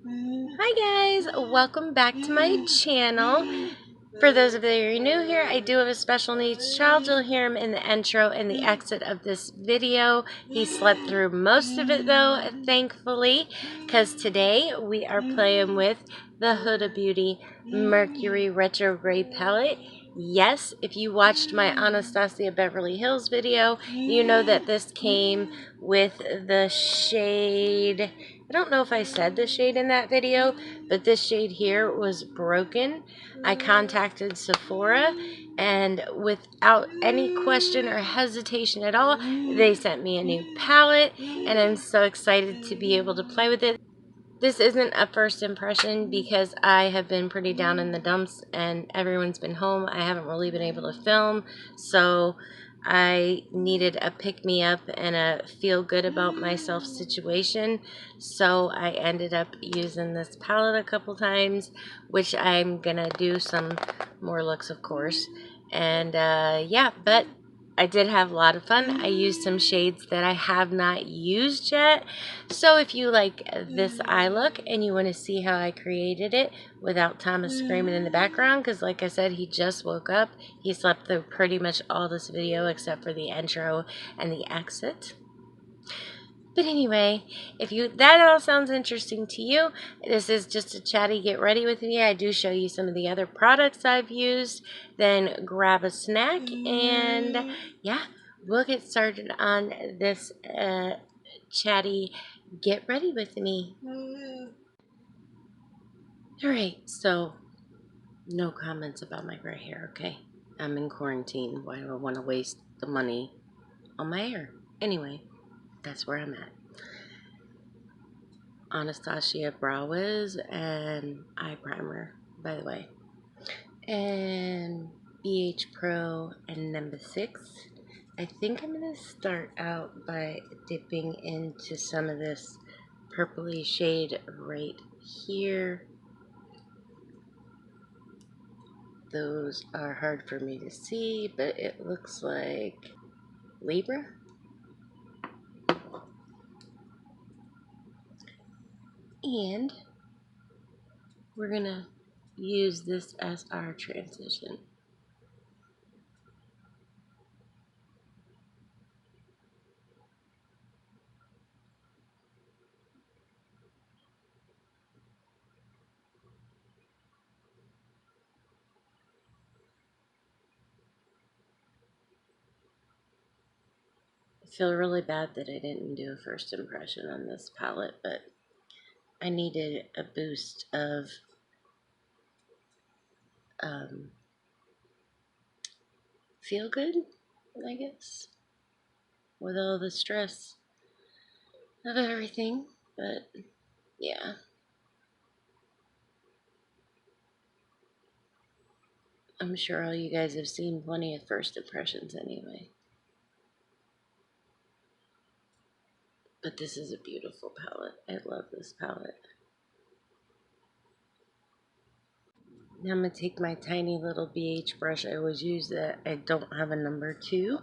Hi guys, welcome back to my channel. For those of you who are new here, I do have a special needs child. You'll hear him in the intro and the exit of this video. He slept through most of it though, thankfully, because today we are playing with the Huda Beauty Mercury Retrograde palette. Yes, if you watched my Anastasiabeverlyhills video, you know that this came with the shade, I don't know if I said the shade in that video, but this shade here was broken. I contacted Sephora, and without any question or hesitation at all, they sent me a new palette, and I'm so excited to be able to play with it. This isn't a first impression because I have been pretty down in the dumps and everyone's been home. I haven't really been able to film, so I needed a pick-me-up and a feel good about myself situation. So I ended up using this palette a couple times, which I'm gonna do some more looks, of course. And yeah, but I did have a lot of fun. I used some shades that I have not used yet. So if you like this eye look and you want to see how I created it without Thomas screaming in the background, because like I said, he just woke up. He slept through pretty much all this video except for the intro and the exit. But anyway, if that all sounds interesting to you, this is just a chatty get ready with me. I do show you some of the other products I've used. Then grab a snack and yeah, we'll get started on this chatty get ready with me. Alright, so no comments about my gray hair, okay? I'm in quarantine. Why do I want to waste the money on my hair? Anyway, that's where I'm at. Anastasia Brow Wiz and eye primer, by the way. And BH Pro and number 6. I think I'm going to start out by dipping into some of this purpley shade right here. Those are hard for me to see, but it looks like Libra. And we're going to use this as our transition. I feel really bad that I didn't do a first impression on this palette, but I needed a boost of feel good, I guess, with all the stress of everything. But yeah, I'm sure all you guys have seen plenty of first impressions anyway. But this is a beautiful palette. I love this palette. Now I'm going to take my tiny little BH brush. I always use that. I don't have a number 2.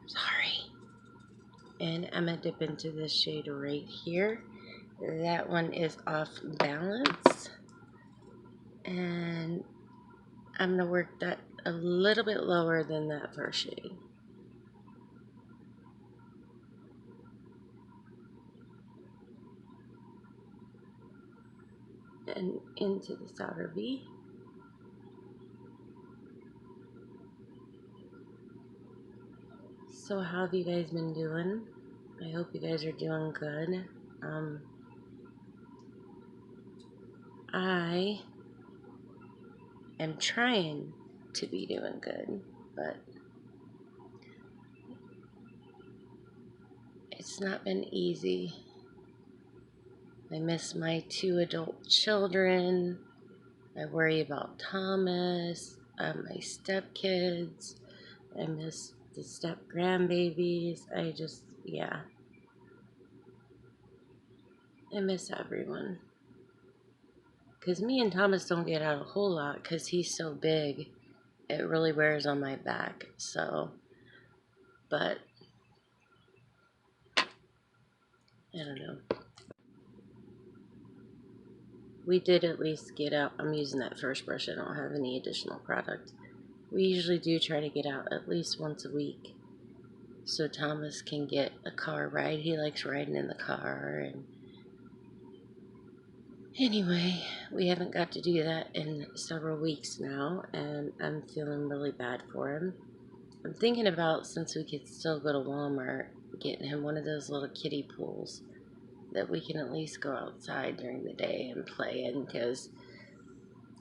Sorry. And I'm going to dip into this shade right here. That one is off balance. And I'm going to work that a little bit lower than that first shade. And into this outer V. So how have you guys been doing? I hope you guys are doing good. I am trying to be doing good, but it's not been easy. I miss my 2 adult children. I worry about Thomas, my stepkids. I miss the step grandbabies. Yeah. I miss everyone. Because me and Thomas don't get out a whole lot because he's so big. It really wears on my back. So, but, I don't know. we did at least get out. I'm using that first brush. I don't have any additional product. We usually do try to get out at least once a week so Thomas can get a car ride. He likes riding in the car. And anyway, we haven't got to do that in several weeks now, and I'm feeling really bad for him. I'm thinking about, since we could still go to Walmart, getting him one of those little kiddie pools that we can at least go outside during the day and play in, because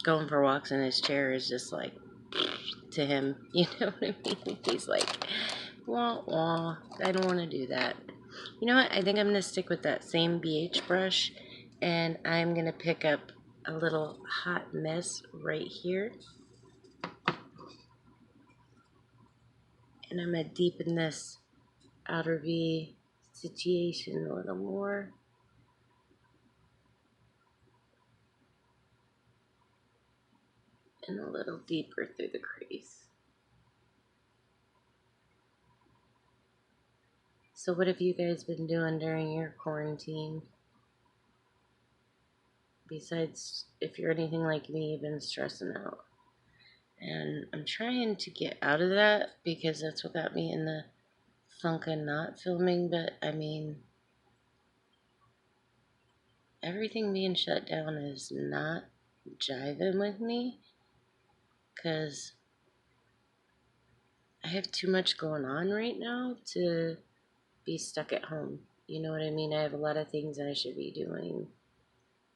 going for walks in his chair is just like to him, you know what I mean? He's like, wah wah, I don't want to do that. You know what? I think I'm going to stick with that same BH brush, and I'm going to pick up a little hot mess right here, and I'm going to deepen this outer V situation a little more. And a little deeper through the crease. So what have you guys been doing during your quarantine? Besides, if you're anything like me, you've been stressing out. And I'm trying to get out of that, because that's what got me in the funk of not filming. But I mean, everything being shut down is not jiving with me, because I have too much going on right now to be stuck at home. You know what I mean? I have a lot of things I should be doing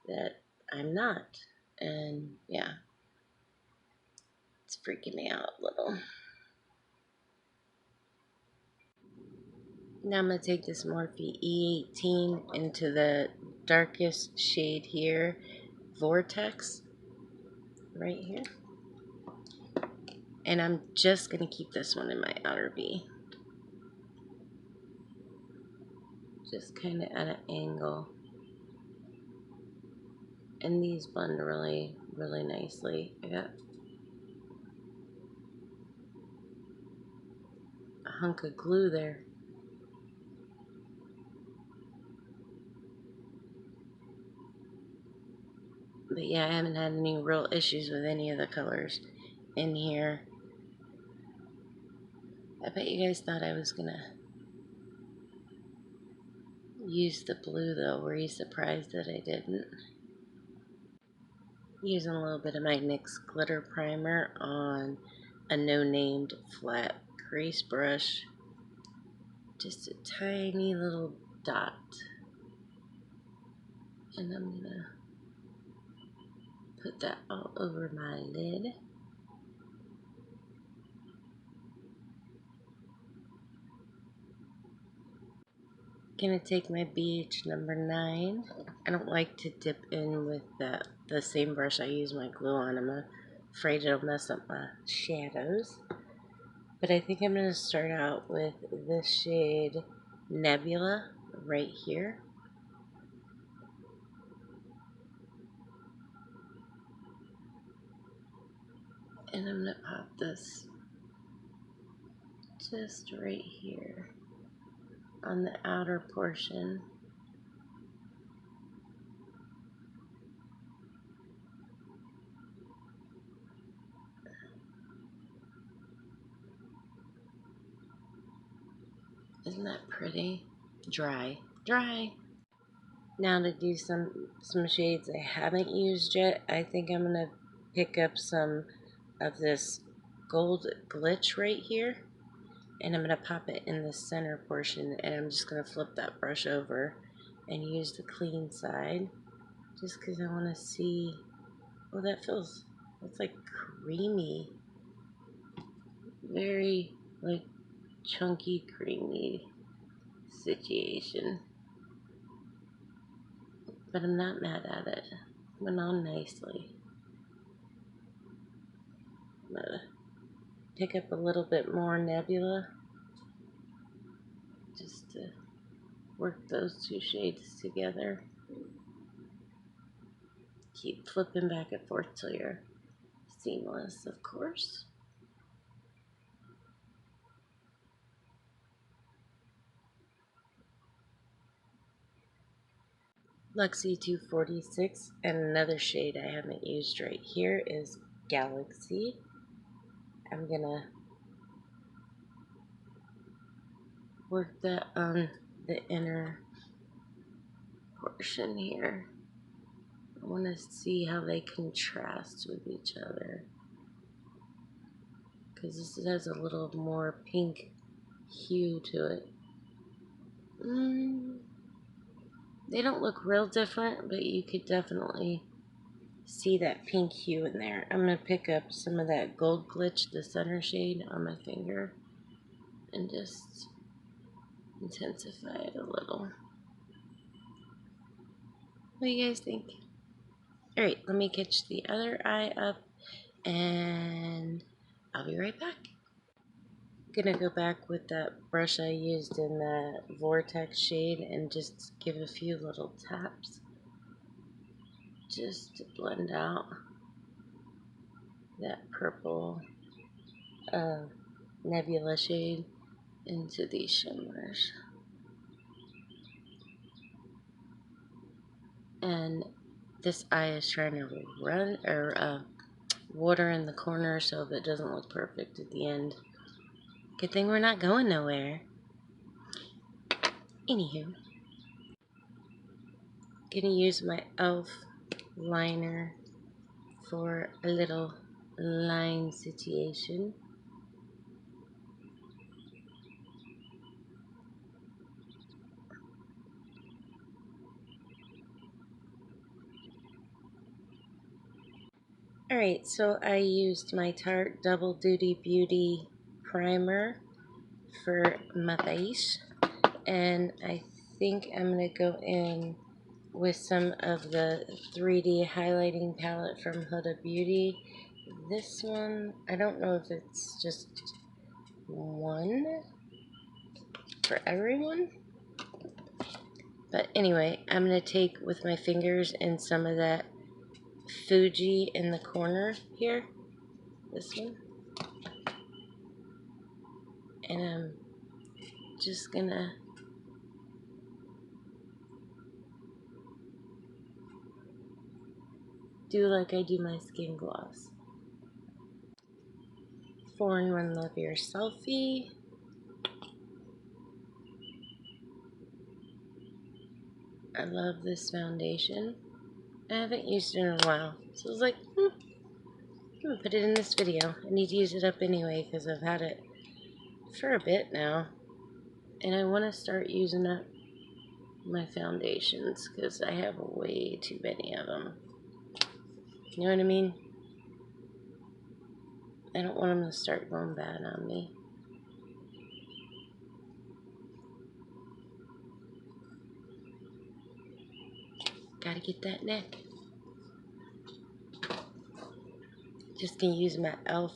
that I'm not. And yeah, it's freaking me out a little. Now I'm going to take this Morphe E18 into the darkest shade here, Vortex, right here. And I'm just going to keep this one in my outer V. Just kind of at an angle. And these blend really, really nicely. I got a hunk of glue there. But yeah, I haven't had any real issues with any of the colors in here. I bet you guys thought I was gonna use the blue though. Were you surprised that I didn't? Using a little bit of my NYX glitter primer on a no-named flat crease brush. Just a tiny little dot. And I'm gonna put that all over my lid. Gonna take my BH number 9. I don't like to dip in with the same brush I use my glue on. I'm afraid it'll mess up my shadows. But I think I'm gonna start out with this shade Nebula right here. And I'm gonna pop this just right here on the outer portion. Isn't that pretty? Dry. Dry. Now to do some shades I haven't used yet, I think I'm gonna pick up some of this gold glitch right here, and I'm gonna pop it in the center portion, and I'm just gonna flip that brush over and use the clean side, just because I want to see. Oh, that's like creamy, very like chunky creamy situation. But I'm not mad at it. It went on nicely. I'm gonna pick up a little bit more Nebula just to work those two shades together. Keep flipping back and forth till you're seamless, of course. Luxie 246, and another shade I haven't used right here is Galaxy. I'm gonna work that on the inner portion here. I want to see how they contrast with each other, because this has a little more pink hue to it. They don't look real different, but you could definitely see that pink hue in there. I'm going to pick up some of that Gold Glitch, the center shade, on my finger and just intensify it a little. What do you guys think? Alright, let me catch the other eye up and I'll be right back. Gonna go back with that brush I used in the Vortex shade and just give a few little taps just to blend out that purple nebula shade into these shimmers. And this eye is trying to run or water in the corner, so if it doesn't look perfect at the end. Good thing we're not going nowhere. Anywho, gonna use my e.l.f. liner for a little line situation. Alright, so I used my Tarte Double Duty Beauty primer for my face, and I think I'm going to go in with some of the 3D highlighting palette from Huda Beauty. This one, I don't know if it's just one for everyone, but anyway, I'm going to take with my fingers in some of that Fuji in the corner here, this one, and I'm just gonna do like I do my skin gloss. 4-in-1 Love Your Selfie. I love this foundation. I haven't used it in a while, so I was like, I'm gonna put it in this video. I need to use it up anyway because I've had it for a bit now, and I want to start using up my foundations because I have way too many of them. You know what I mean? I don't want them to start going bad on me. Gotta get that neck. Just gonna use my e.l.f.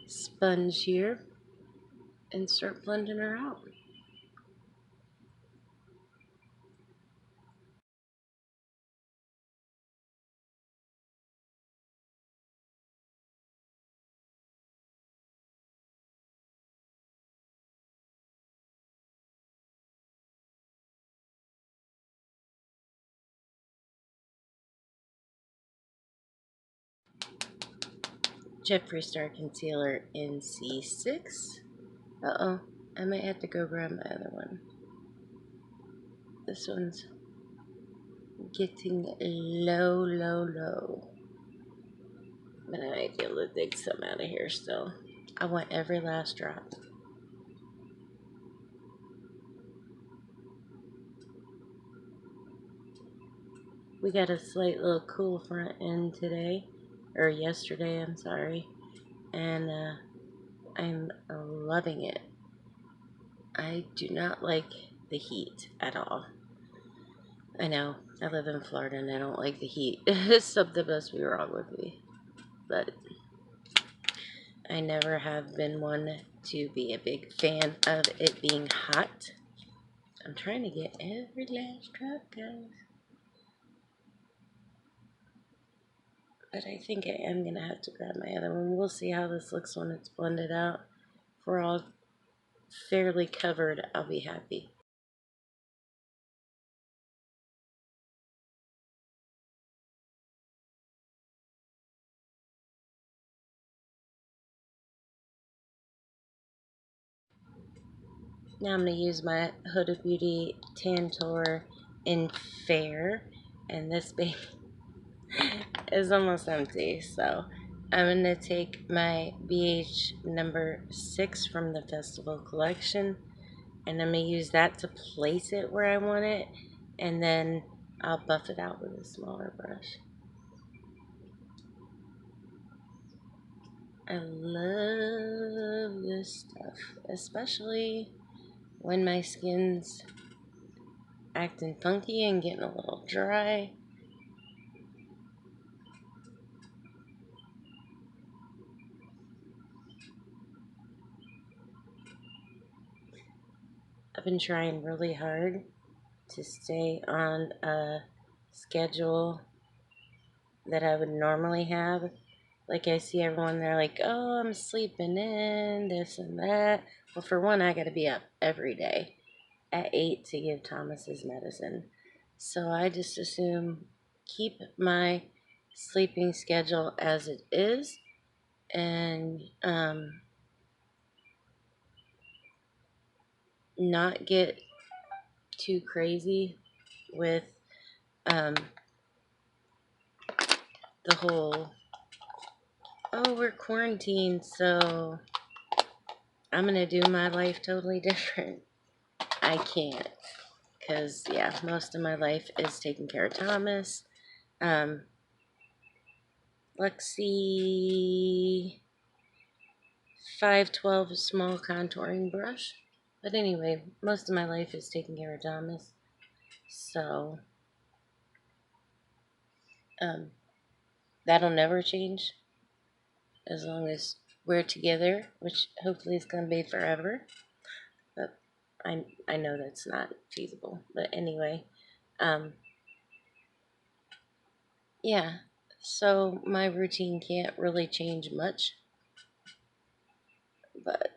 sponge here and start blending her out. Jeffree Star Concealer in C6. Uh-oh, I might have to go grab my other one. This one's getting low, low, low. But I might be able to dig some out of here still. I want every last drop. We got a slight little cool front end today. Or yesterday, I'm sorry. And I'm loving it. I do not like the heat at all. I know, I live in Florida and I don't like the heat. Something must be wrong with me. But I never have been one to be a big fan of it being hot. I'm trying to get every last drop, guys. But I think I am going to have to grab my other one. We'll see how this looks when it's blended out. If we're all fairly covered, I'll be happy. Now I'm going to use my Huda Beauty Tantour in Fair, and this baby is almost empty, so I'm going to take my BH number 6 from the Festival Collection, and I'm going to use that to place it where I want it, and then I'll buff it out with a smaller brush. I love this stuff, especially when my skin's acting funky and getting a little dry. I've been trying really hard to stay on a schedule that I would normally have. Like, I see everyone, they're like, oh, I'm sleeping in, this and that. Well, for one, I gotta be up every day at 8 to give Thomas his medicine. So I just assume keep my sleeping schedule as it is, and not get too crazy with the whole, oh, we're quarantined, so I'm gonna do my life totally different. I can't, because, yeah, most of my life is taking care of Thomas. Let's see, 512 small contouring brush. But anyway, most of my life is taking care of Thomas, so that'll never change as long as we're together, which hopefully is going to be forever. But I know that's not feasible. But anyway, yeah. So my routine can't really change much, but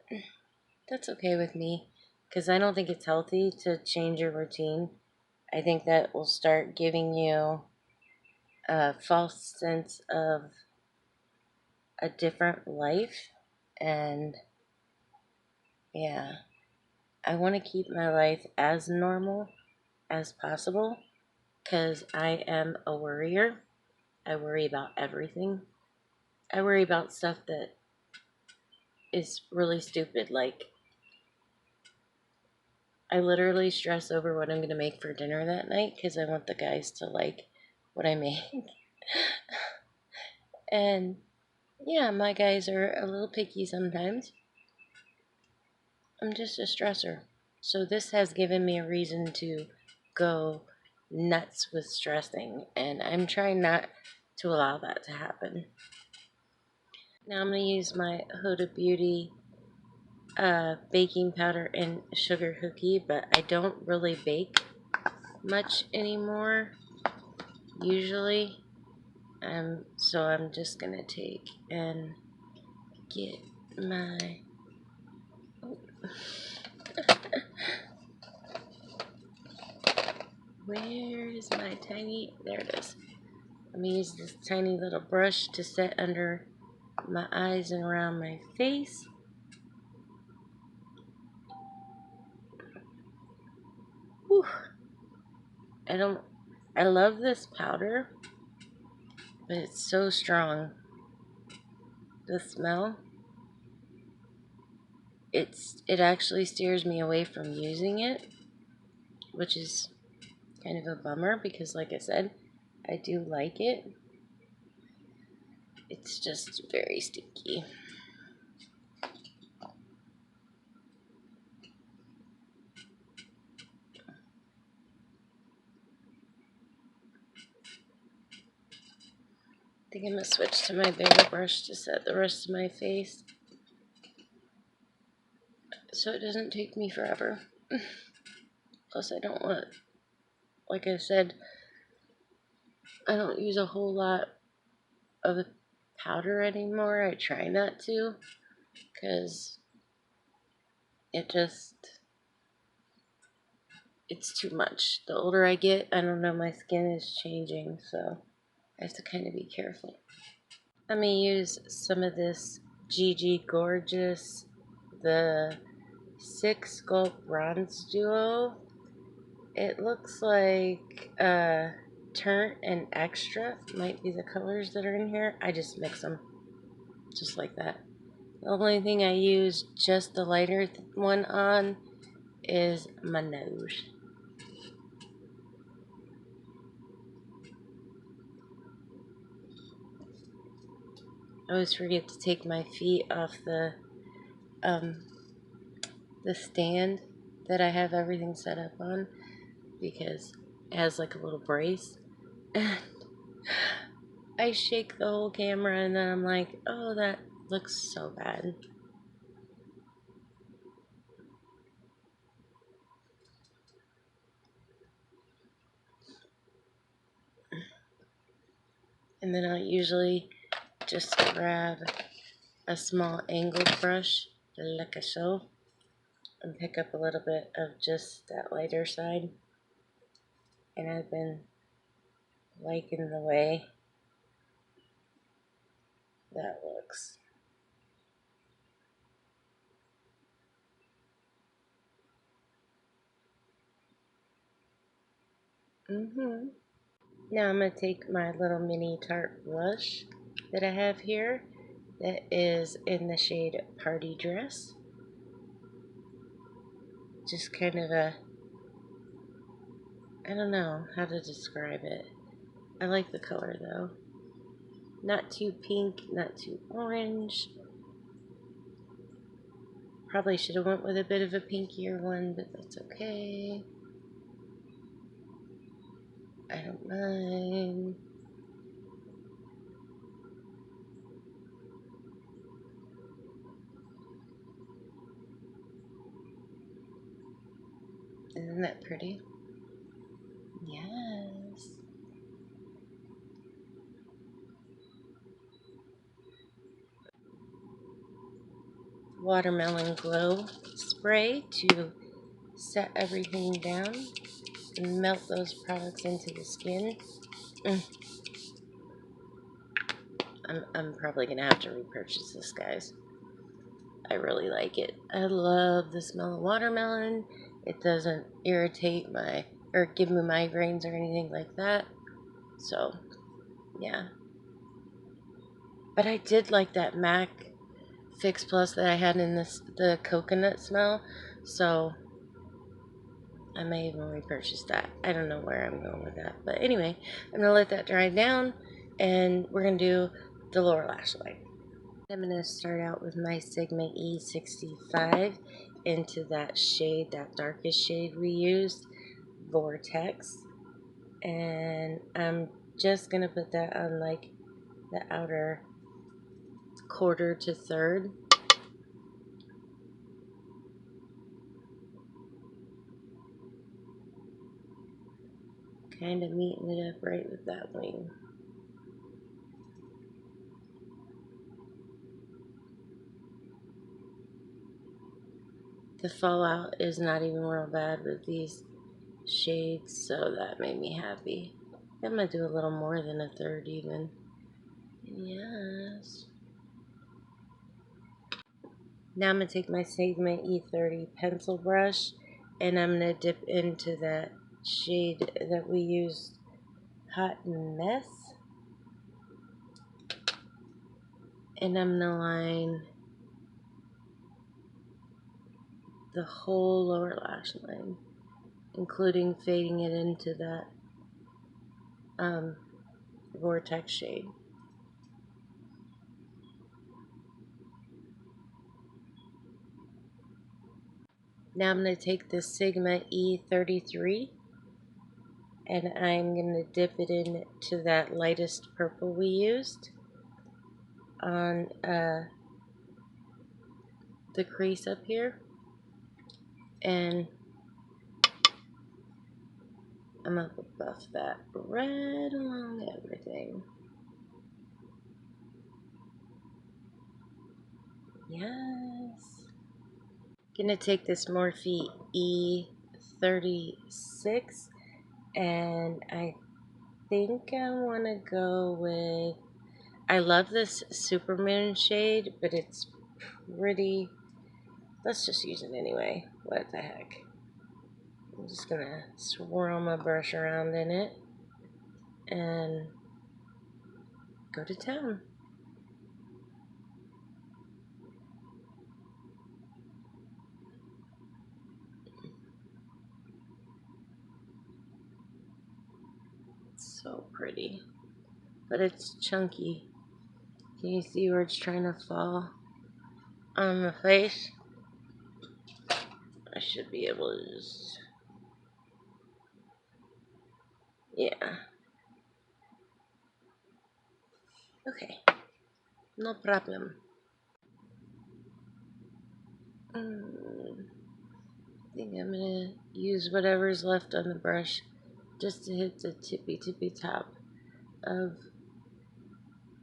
that's okay with me, because I don't think it's healthy to change your routine. I think that will start giving you a false sense of a different life, and yeah, I want to keep my life as normal as possible, because I am a worrier. I worry about everything. I worry about stuff that is really stupid, like I literally stress over what I'm going to make for dinner that night because I want the guys to like what I make. And yeah, my guys are a little picky sometimes. I'm just a stressor. So this has given me a reason to go nuts with stressing, and I'm trying not to allow that to happen. Now I'm going to use my Huda Beauty baking powder and sugar cookie, but I don't really bake much anymore, usually. So I'm just going to take and get my... Oh. Where is my tiny... There it is. I'm going to use this tiny little brush to set under my eyes and around my face. Whew. I love this powder, but it's so strong. The smell, it actually steers me away from using it, which is kind of a bummer because, like I said, I do like it. It's just very sticky. I think I'm going to switch to my bigger brush to set the rest of my face so it doesn't take me forever. Plus, I don't want, like I said, I don't use a whole lot of the powder anymore. I try not to, because it's too much. The older I get, I don't know, my skin is changing, so I have to kind of be careful. I'm going to use some of this Gigi Gorgeous, the 6 Sculpt Bronze Duo. It looks like Turnt and Extra might be the colors that are in here. I just mix them just like that. The only thing I use just the lighter one on is my nose. I always forget to take my feet off the stand that I have everything set up on, because it has like a little brace. I shake the whole camera and then I'm like, oh, that looks so bad. And then I'll usually just grab a small angled brush, like so, and pick up a little bit of just that lighter side. And I've been liking the way that looks. Now I'm going to take my little mini Tarte blush that I have here that is in the shade Party Dress. Just kind of a, I don't know how to describe it. I like the color though. Not too pink, not too orange. Probably should have went with a bit of a pinkier one, but that's okay. I don't mind. Isn't that pretty? Yes. Watermelon Glow spray to set everything down and melt those products into the skin. I'm probably gonna have to repurchase this, guys. I really like it. I love the smell of watermelon. It doesn't irritate my or give me migraines or anything like that. So yeah. But I did like that MAC Fix Plus that I had in the coconut smell. So I may even repurchase that. I don't know where I'm going with that. But anyway, I'm going to let that dry down. And we're going to do the lower lash line. I'm going to start out with my Sigma E65 into that shade, that darkest shade we used, Vortex. And I'm just going to put that on like the outer quarter to third. Kind of meeting it up right with that wing. The fallout is not even real bad with these shades, so that made me happy. I'm going to do a little more than a third even. Yes. Now I'm going to take my Sigma E30 pencil brush and I'm going to dip into that shade that we used, Hot Mess. And I'm going to line the whole lower lash line, including fading it into that Vortex shade. Now I'm going to take this Sigma E33 and I'm going to dip it into that lightest purple we used on the crease up here. And I'm going to buff that right along everything. Yes. Gonna take this Morphe E36 and I think I want to go with, I love this Supermoon shade, but it's pretty let's just use it anyway. What the heck. I'm just gonna swirl my brush around in it and go to town. It's so pretty, but it's chunky. Can you see where it's trying to fall on the face? I should be able to just, yeah. Okay, no problem. I think I'm gonna use whatever's left on the brush just to hit the tippy top of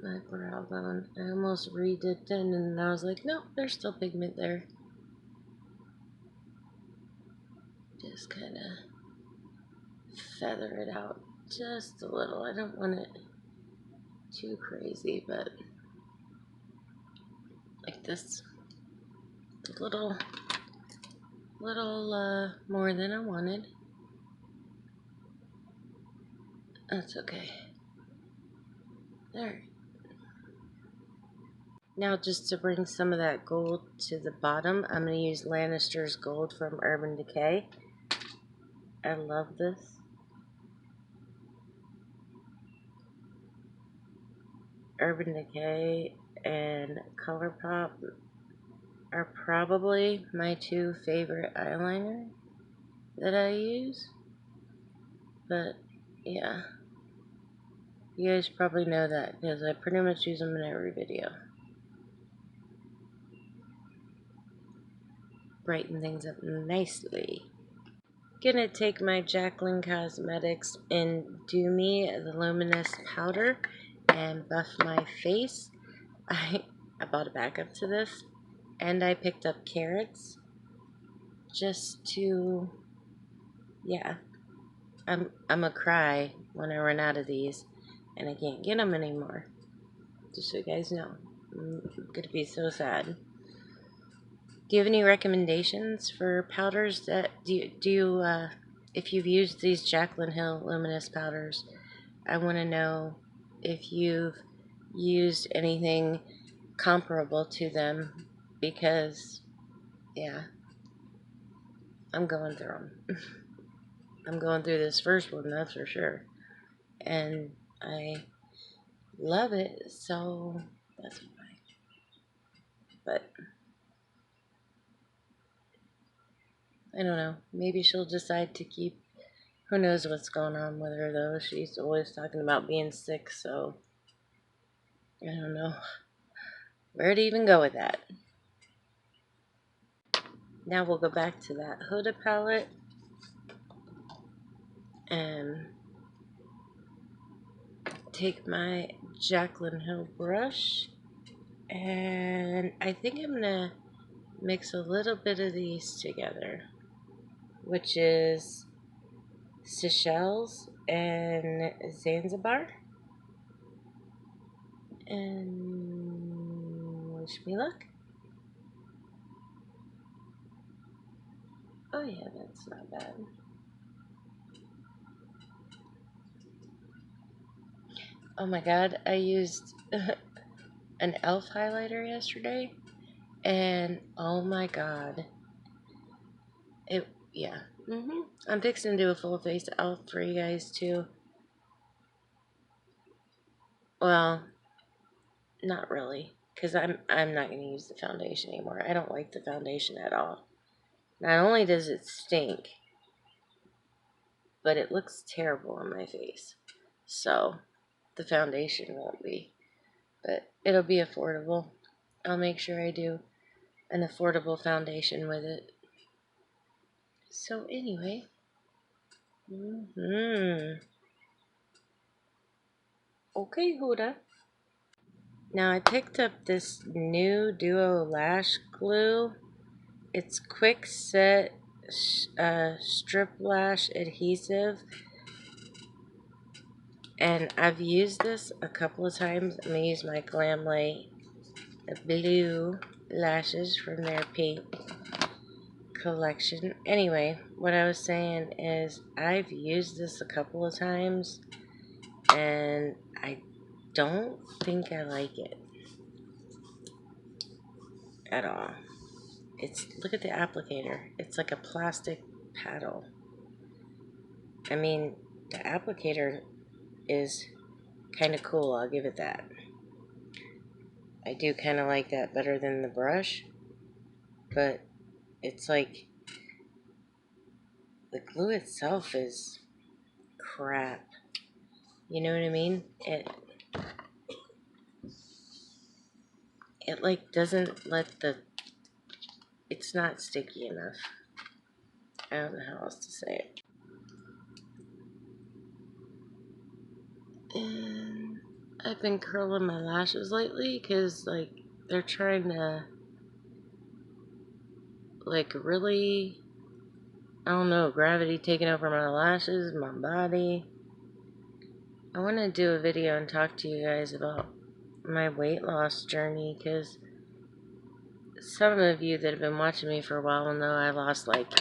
my brow bone. I almost redid it and I was like, nope, there's still pigment there. Just kind of feather it out just a little. I don't want it too crazy, but like this. A little more than I wanted. That's okay. There. Now just to bring some of that gold to the bottom, I'm going to use Lannister's Gold from Urban Decay. I love this. Urban Decay and ColourPop are probably my two favorite eyeliner that I use. But yeah, you guys probably know that because I pretty much use them in every video. Brighten things up nicely. Gonna take my Jaclyn Cosmetics and Do Me the Luminous Powder and buff my face. I bought a backup to this, and I picked up carrots just to, yeah, I'm a cry when I run out of these and I can't get them anymore. Just so you guys know, I'm gonna be so sad. Do you have any recommendations for powders that if you've used these Jaclyn Hill luminous powders? I want to know if you've used anything comparable to them, because yeah, I'm going through them. I'm going through this first one, that's for sure, and I love it, so that's fine. But I don't know, maybe she'll decide to keep. Who knows what's going on with her, though. She's always talking about being sick, so I don't know where to even go with that. Now we'll go back to that Huda palette and take my Jaclyn Hill brush, and I think I'm gonna mix a little bit of these together, which is Seychelles and Zanzibar, and wish me luck. Oh yeah, that's not bad. Oh my god, I used an e.l.f. highlighter yesterday, and oh my god, yeah. I'm fixing to do a full face e.l.f. for you guys too. Well, not really, because I'm not going to use the foundation anymore. I don't like the foundation at all. Not only does it stink, but it looks terrible on my face. So the foundation won't be, but it'll be affordable. I'll make sure I do an affordable foundation with it. So anyway, okay, Huda. Now I picked up this new Duo Lash Glue. It's quick set strip lash adhesive, and I've used this a couple of times. I'm gonna use my Glamlite blue lashes from their paint collection. Anyway, what I was saying is I've used this a couple of times and I don't think I like it at all. Look at the applicator. It's like a plastic paddle. I mean, the applicator is kind of cool, I'll give it that. I do kind of like that better than the brush, but it's like the glue itself is crap. You know what I mean? It like doesn't let it's not sticky enough. I don't know how else to say it. And I've been curling my lashes lately because like they're trying to like really, I don't know, gravity taking over my lashes, my body. I want to do a video and talk to you guys about my weight loss journey because some of you that have been watching me for a while know I lost like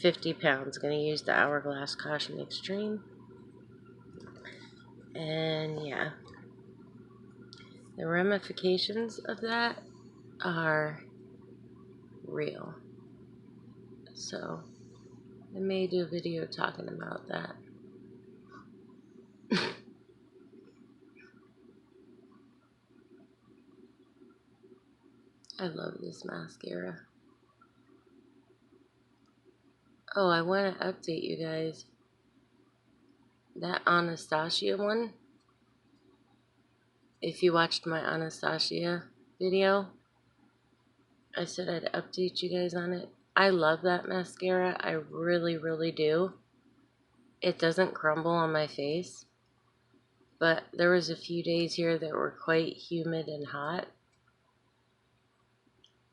50 pounds. Going to use the Hourglass Caution Extreme. And yeah, the ramifications of that are real. So I may do a video talking about that. I love this mascara. Oh, I want to update you guys. That Anastasia one, if you watched my Anastasia video, I said I'd update you guys on it. I love that mascara. I really, really do. It doesn't crumble on my face. But there was a few days here that were quite humid and hot.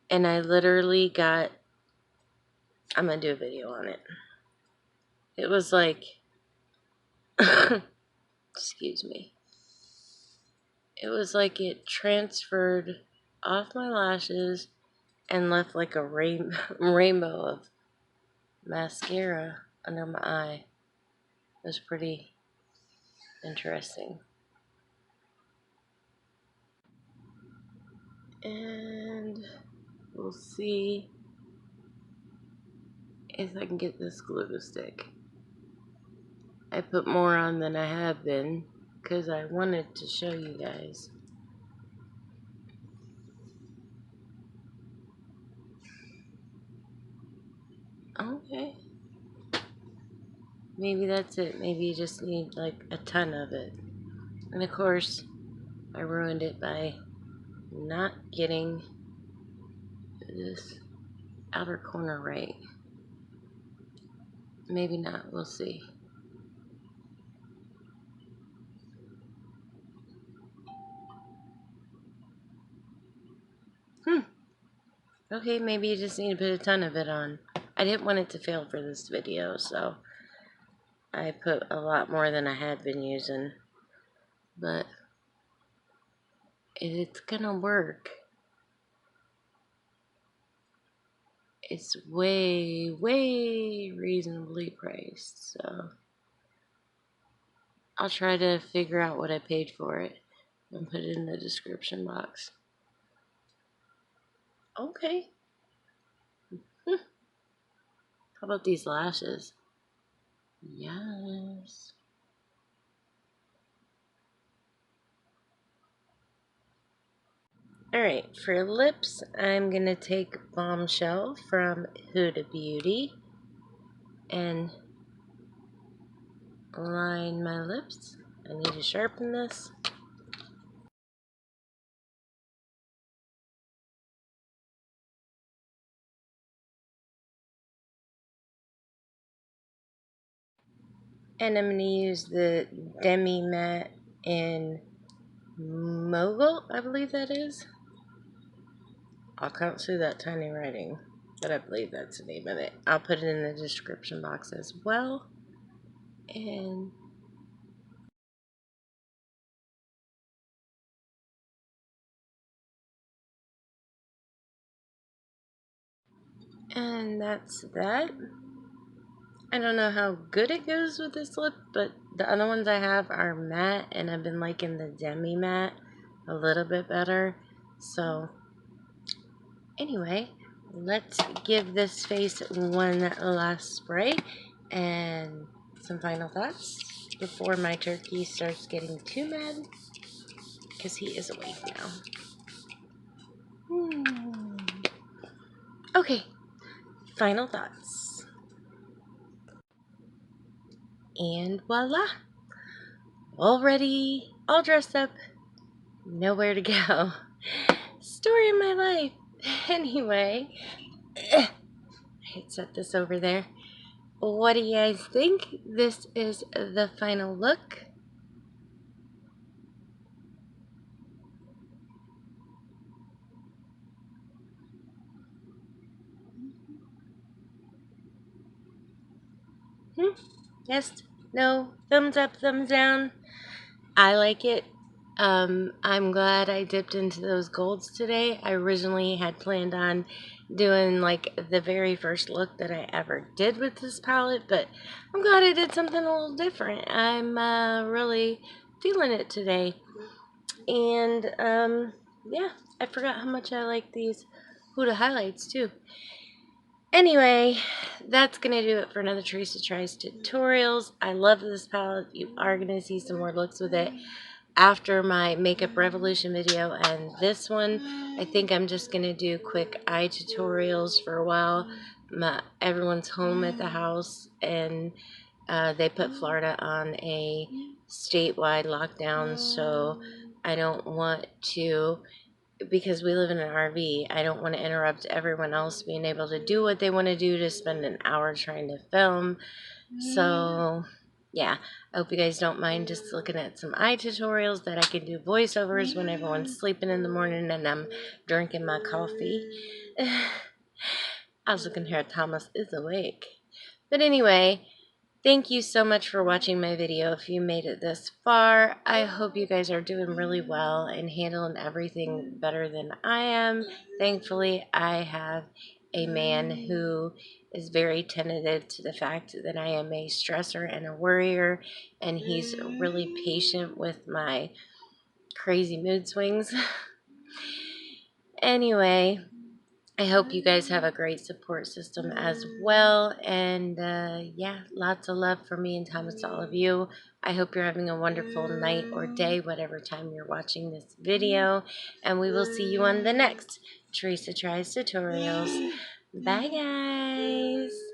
And I literally got, I'm going to do a video on it. It was like, excuse me. It was like it transferred off my lashes and left like a rainbow of mascara under my eye. It was pretty interesting. And we'll see if I can get this glue to stick. I put more on than I have been because I wanted to show you guys. Okay. Maybe that's it. Maybe you just need like a ton of it. And of course, I ruined it by not getting this outer corner right. Maybe not. We'll see. Okay, maybe you just need to put a ton of it on. I didn't want it to fail for this video, so I put a lot more than I had been using. But it's gonna work. It's way, way reasonably priced, so I'll try to figure out what I paid for it and put it in the description box. Okay. How about these lashes? Yes. Alright, for lips, I'm going to take Bombshell from Huda Beauty and line my lips. I need to sharpen this. And I'm going to use the Demi Matte in Mogul, I believe that is. I can't see that tiny writing, but I believe that's the name of it. I'll put it in the description box as well. And And that's that. I don't know how good it goes with this lip, but the other ones I have are matte, and I've been liking the demi matte a little bit better. So anyway, let's give this face one last spray and some final thoughts before my turkey starts getting too mad, because he is awake now. Okay, final thoughts. And voila! All ready, all dressed up, nowhere to go. Story of my life. Anyway, I had set this over there. What do you guys think? This is the final look. Yes, no, thumbs up, thumbs down. I like it. I'm glad I dipped into those golds today. I originally had planned on doing like the very first look that I ever did with this palette, but I'm glad I did something a little different. I'm really feeling it today. And yeah, I forgot how much I like these Huda highlights too. Anyway, that's going to do it for another Teresa Tries Tutorials. I love this palette. You are going to see some more looks with it after my Makeup Revolution video and this one. I think I'm just going to do quick eye tutorials for a while. Everyone's home at the house, and they put Florida on a statewide lockdown, so I don't want to, because we live in an RV, I don't want to interrupt everyone else being able to do what they want to do to spend an hour trying to film. So yeah, I hope you guys don't mind just looking at some eye tutorials that I can do voiceovers when everyone's sleeping in the morning and I'm drinking my coffee. I was looking here, Thomas is awake. But anyway, thank you so much for watching my video. If you made it this far, I hope you guys are doing really well and handling everything better than I am. Thankfully, I have a man who is very tentative to the fact that I am a stressor and a worrier, and he's really patient with my crazy mood swings. Anyway, I hope you guys have a great support system as well. And yeah, lots of love for me and Thomas to all of you. I hope you're having a wonderful night or day, whatever time you're watching this video. And we will see you on the next Teresa Tries Tutorials. Bye, guys.